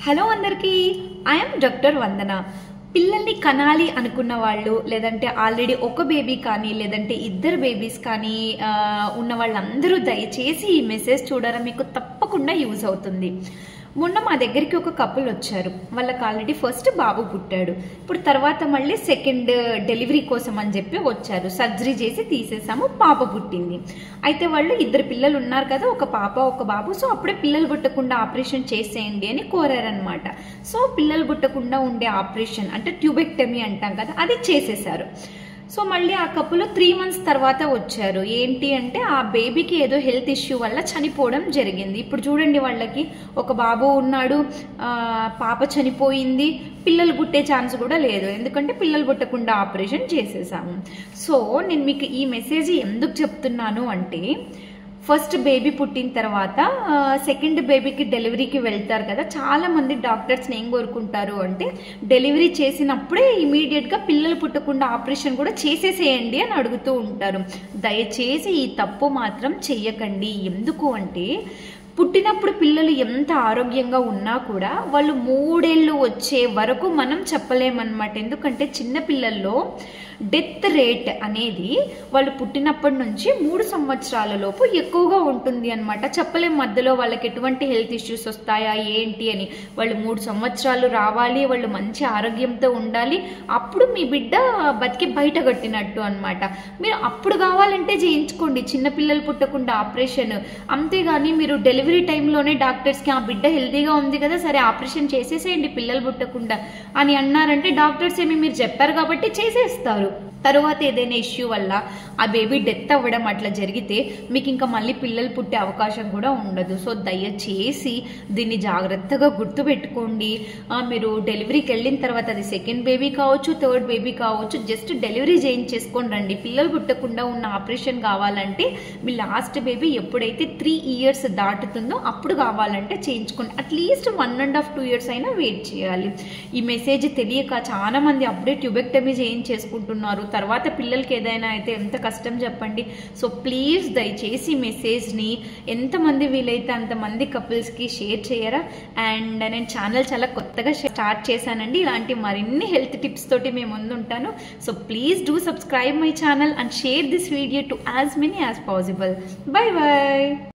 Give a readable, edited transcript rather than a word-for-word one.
Hello అందరికీ I am doctor వందన. పిల్లల్ని కనాలి అనుకున్న వాళ్ళు, లేదంటే ఆల్రెడీ ఒక బేబీ కానీ లేదంటే ఇద్దరు బేబీస్ కానీ ఉన్న వాళ్ళందరూ దయచేసి ఈ మెసేజ్ చూడరా, మీకు తప్పకుండా యూజ్ అవుతుంది. మొన్న మా దగ్గరికి ఒక కపుల్ వచ్చారు. వాళ్ళకి ఆల్రెడీ ఫస్ట్ బాబు పుట్టాడు. ఇప్పుడు తర్వాత మళ్ళీ సెకండ్ డెలివరీ కోసం అని చెప్పి వచ్చారు. సర్జరీ చేసి తీసేసాము, పాప పుట్టింది. అయితే వాళ్ళు ఇద్దరు పిల్లలు ఉన్నారు కదా, ఒక పాప ఒక బాబు. సో అప్పుడే పిల్లలు పుట్టకుండా ఆపరేషన్ చేసేయండి అని కోరారనమాట. సో పిల్లలు పుట్టకుండా ఉండే ఆపరేషన్ అంటే ట్యూబెక్టమీ అంటాం కదా, అది చేసేసారు. సో మళ్ళీ ఆ కపుల్ 3 months తర్వాత వచ్చారు. ఏంటి అంటే ఆ బేబీకి ఏదో హెల్త్ ఇష్యూ వల్ల చనిపోవడం జరిగింది. ఇప్పుడు చూడండి, వాళ్ళకి ఒక బాబు ఉన్నాడు, పాప చనిపోయింది, పిల్లలు పుట్టే ఛాన్స్ కూడా లేదు, ఎందుకంటే పిల్లలు పుట్టకుండా ఆపరేషన్ చేసేసాము. సో నేను మీకు ఈ మెసేజ్ ఎందుకు చెప్తున్నాను అంటే, ఫస్ట్ బేబీ పుట్టిన తర్వాత సెకండ్ బేబీకి డెలివరీకి వెళ్తారు కదా, చాలా మంది డాక్టర్స్ని ఏం కోరుకుంటారు అంటే డెలివరీ చేసినప్పుడే ఇమీడియట్గా పిల్లలు పుట్టకుండా ఆపరేషన్ కూడా చేసేసేయండి అని అడుగుతూ ఉంటారు. దయచేసి ఈ తప్పు మాత్రం చెయ్యకండి. ఎందుకు అంటే పుట్టినప్పుడు పిల్లలు ఎంత ఆరోగ్యంగా ఉన్నా కూడా వాళ్ళు 3 ఏళ్ళు వచ్చే వరకు మనం చెప్పలేమన్నమాట. ఎందుకంటే చిన్న పిల్లల్లో డెత్ రేట్ అనేది వాళ్ళు పుట్టినప్పటి నుంచి 3 సంవత్సరాల లోపు ఎక్కువగా ఉంటుంది అనమాట. చెప్పలేం మధ్యలో వాళ్ళకి ఎటువంటి హెల్త్ ఇష్యూస్ వస్తాయా ఏంటి అని. వాళ్ళు 3 సంవత్సరాలు రావాలి, వాళ్ళు మంచి ఆరోగ్యంతో ఉండాలి, అప్పుడు మీ బిడ్డ బతికి బయట కట్టినట్టు అనమాట. మీరు అప్పుడు కావాలంటే చేయించుకోండి చిన్నపిల్లలు పుట్టకుండా ఆపరేషన్. అంతేగాని మీరు డెలివరీ టైంలోనే డాక్టర్స్కి ఆ బిడ్డ హెల్తీగా ఉంది కదా, సరే ఆపరేషన్ చేసేసేయండి పిల్లలు పుట్టకుండా అని అన్నారంటే డాక్టర్స్ ఏమి మీరు చెప్పారు కాబట్టి చేసేస్తారు. తరువాత ఏదైనా ఇష్యూ వల్ల ఆ బేబీ డెత్ అవ్వడం అట్లా జరిగితే మీకు ఇంకా మళ్ళీ పిల్లలు పుట్టే అవకాశం కూడా ఉండదు. సో దయచేసి దీన్ని జాగ్రత్తగా గుర్తుపెట్టుకోండి. మీరు డెలివరీకి వెళ్ళిన తర్వాత అది సెకండ్ బేబీ కావచ్చు, థర్డ్ బేబీ కావచ్చు, జస్ట్ డెలివరీ చేయించేసుకొని రండి. పిల్లలు పుట్టకుండా ఉన్న ఆపరేషన్ కావాలంటే మీ లాస్ట్ బేబీ ఎప్పుడైతే 3 years దాటుతుందో అప్పుడు కావాలంటే చేయించుకోండి. అట్లీస్ట్ 1.5 to 2 years అయినా వెయిట్ చేయాలి. ఈ మెసేజ్ తెలియక చాలా మంది అప్పుడే ట్యూబెక్టమీ చేయించేసుకుంటున్నారు. తర్వాత పిల్లలకి ఏదైనా అయితే ఎంత కష్టం చెప్పండి. సో ప్లీజ్ దయచేసి మెసేజ్ని ఎంతమంది వీలైతే అంతమంది కపుల్స్కి షేర్ చేయరా. అండ్ నేను ఛానల్ చాలా కొత్తగా స్టార్ట్ చేశానండి. ఇలాంటి మరిన్ని హెల్త్ టిప్స్ తోటి మేము ముందుంటాను. So please do subscribe my channel and share this video to as many as possible. Bye by.